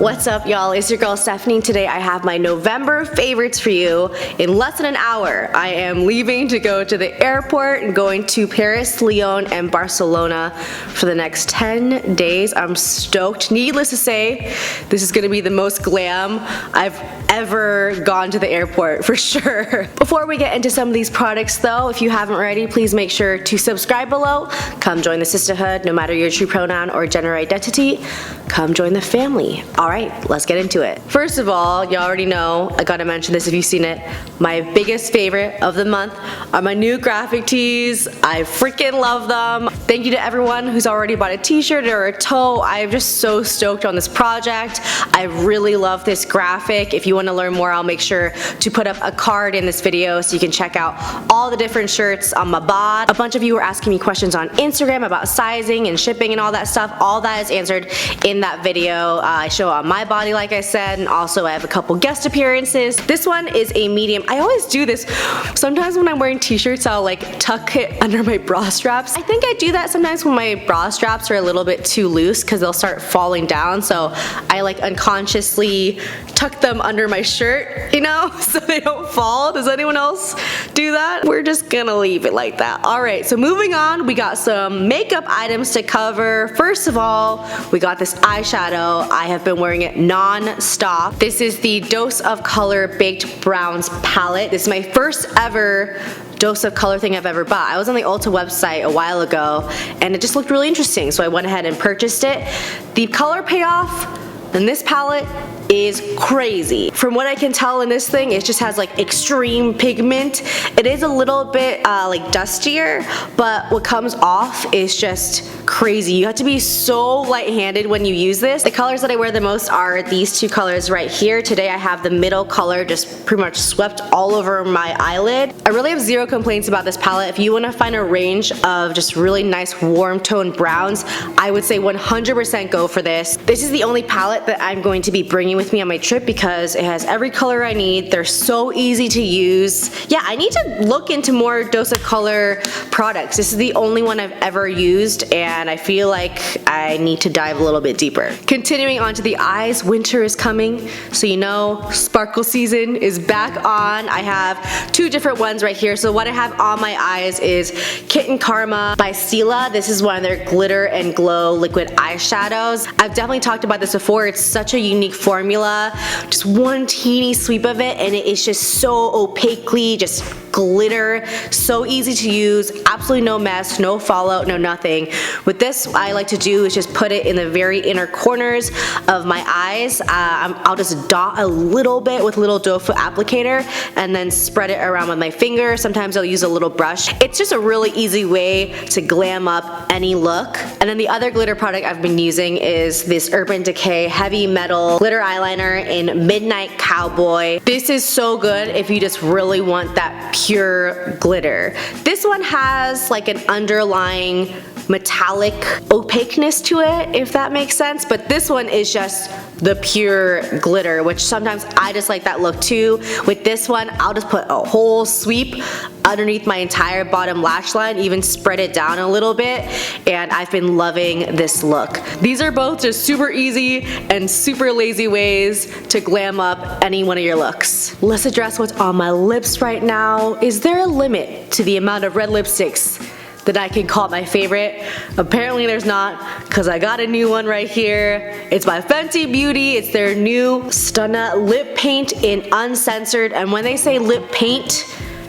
What's up, y'all? It's your girl Stephanie. Today I have my November favorites for you. In less than an hour, I am leaving to go to the airport and going to Paris, Lyon, and Barcelona for the next 10 days. I'm stoked. Needless to say, this is gonna be the most glam I've ever gone to the airport, for sure. Before we get into some of these products though, if you haven't already, please make sure to subscribe below. Come join the sisterhood, no matter your true pronoun or gender identity. Come join the family. Alright, let's get into it. First of all, you already know, I gotta mention this if you've seen it, my biggest favorite of the month are my new graphic tees. I freaking love them. Thank you to everyone who's already bought a t-shirt or a tote. I'm just so stoked on this project. I really love this graphic. If you want to learn more, I'll make sure to put up a card in this video so you can check out all the different shirts on my bod. A bunch of you were asking me questions on Instagram about sizing and shipping and all that stuff. All that is answered in that video. I show on my body, like I said, and also I have a couple guest appearances. This one is a medium. I always do this. Sometimes when I'm wearing t-shirts, I'll like tuck it under my bra straps. I think I do that sometimes when my bra straps are a little bit too loose because they'll start falling down, so I like unconsciously tuck them under my shirt, you know, so they don't fall. Does anyone else do that? We're just gonna leave it like that. Alright, so moving on, we got some makeup items to cover. First of all, we got this eyeshadow. I have been wearing it non-stop. This is the Dose of Color Baked Browns palette. This is my first ever Dose of Color thing I've ever bought. I was on the Ulta website a while ago and it just looked really interesting, so I went ahead and purchased it. The color payoff in this palette is crazy. From what I can tell in this thing, it just has like extreme pigment. It is a little bit like dustier, but what comes off is just crazy. You have to be so light-handed when you use this. The colors that I wear the most are these two colors right here. Today I have the middle color just pretty much swept all over my eyelid. I really have zero complaints about this palette. If you want to find a range of just really nice warm tone browns, I would say 100% go for this. This is the only palette that I'm going to be bringing with me on my trip because it has every color I need. They're so easy to use. Yeah, I need to look into more Dose of Color products. This is the only one I've ever used and I feel like I need to dive a little bit deeper. Continuing on to the eyes, winter is coming, so you know sparkle season is back on. I have two different ones right here. So what I have on my eyes is Kitten Karma by Stila. This is one of their glitter and glow liquid eyeshadows. I've definitely talked about this before. It's such a unique formula. Just one teeny sweep of it and it is just so opaquely just glitter, so easy to use, absolutely no mess, no fallout, no nothing. With this, what I like to do is just put it in the very inner corners of my eyes. I'll just dot a little bit with a little doe foot applicator and then spread it around with my finger. Sometimes I'll use a little brush. It's just a really easy way to glam up any look. And then the other glitter product I've been using is this Urban Decay Heavy Metal Glitter Eyeliner in Midnight Cowboy. This is so good if you just really want that pure glitter. This one has like an underlying metallic opaqueness to it, if that makes sense, but this one is just the pure glitter, which sometimes I just like that look too. With this one, I'll just put a whole sweep underneath my entire bottom lash line, even spread it down a little bit, and I've been loving this look. These are both just super easy and super lazy ways to glam up any one of your looks. Let's address what's on my lips right now. Is there a limit to the amount of red lipsticks that I can call my favorite? Apparently there's not, because I got a new one right here. It's by Fenty Beauty. It's their new Stunna lip paint in uncensored, and when they say lip paint,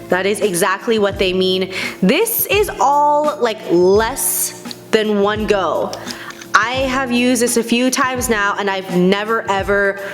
that is exactly what they mean. This is all like less than one go. I have used this a few times now and I've never ever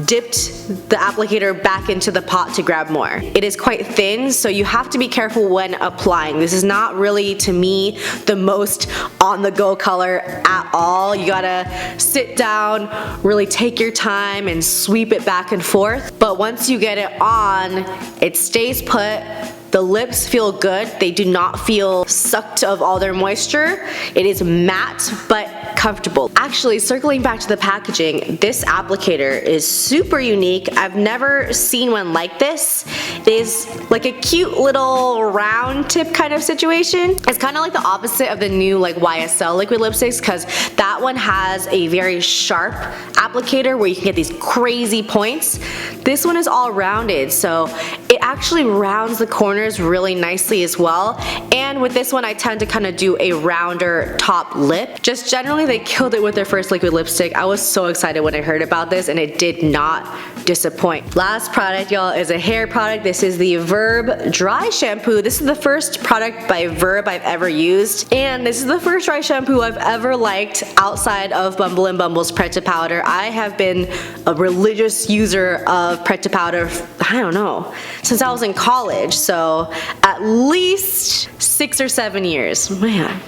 dipped the applicator back into the pot to grab more. It is quite thin, so you have to be careful when applying. This is not really, to me, the most on-the-go color at all. You gotta sit down, really take your time and sweep it back and forth. But once you get it on, it stays put. The lips feel good. They do not feel sucked of all their moisture. It is matte but comfortable. Actually, circling back to the packaging, this applicator is super unique. I've never seen one like this. It is like a cute little round tip kind of situation. It's kind of like the opposite of the new like YSL liquid lipsticks, because that one has a very sharp applicator applicator where you can get these crazy points. This one is all rounded, so it actually rounds the corners really nicely as well. And with this one, I tend to kind of do a rounder top lip. Just generally, they killed it with their first liquid lipstick. I was so excited when I heard about this, and it did not disappoint. Last product, y'all, is a hair product. This is the Verb Dry Shampoo. This is the first product by Verb I've ever used, and this is the first dry shampoo I've ever liked outside of Bumble and Bumble's Pret to Powder. I have been a religious user of Pret to Powder, I don't know, since I was in college, so at least 6 or 7 years. Man,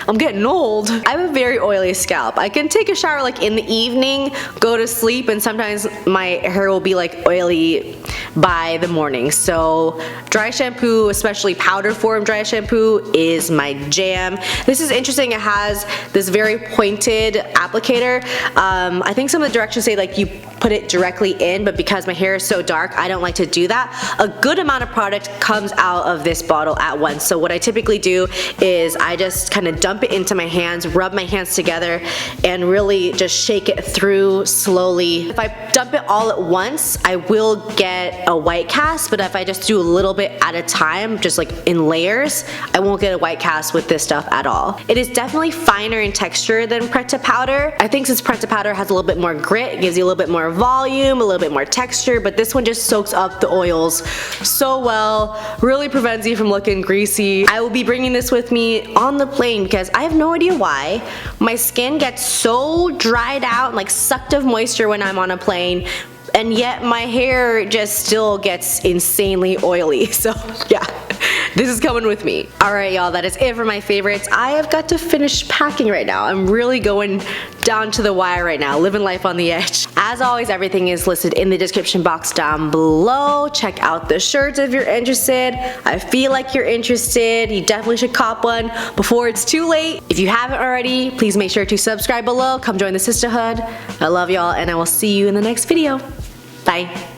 I'm getting old. I have a very oily scalp. I can take a shower like in the evening, go to sleep, and sometimes my hair will be like oily by the morning. So dry shampoo, especially powder form dry shampoo, is my jam. This is interesting. It has this very pointed applicator. I think some of the directions say like you put it directly in, but because my hair is so dark, I don't like to do that. A good amount of product comes out of this bottle at once. So what I typically do is I just kind of dump it into my hands, rub my hands together, and really just shake it through slowly. If I dump it all at once, I will get a white cast, but if I just do a little bit at a time, just like in layers, I won't get a white cast with this stuff at all. It is definitely finer in texture than Pret to Powder. I think since Pret to Powder has a little bit more grit, it gives you a little bit more volume, a little bit more texture, but this one just soaks up the oils so well, really prevents you from looking greasy. I will be bringing this with me on the plane because I have no idea why. My skin gets so dried out and like sucked of moisture when I'm on a plane, and yet my hair just still gets insanely oily. So yeah, this is coming with me. Alright y'all, that is it for my favorites. I have got to finish packing right now. I'm really going down to the wire right now, living life on the edge. As always, everything is listed in the description box down below. Check out the shirts if you're interested. I feel like you're interested. You definitely should cop one before it's too late. If you haven't already, please make sure to subscribe below. Come join the sisterhood. I love y'all, and I will see you in the next video. Bye.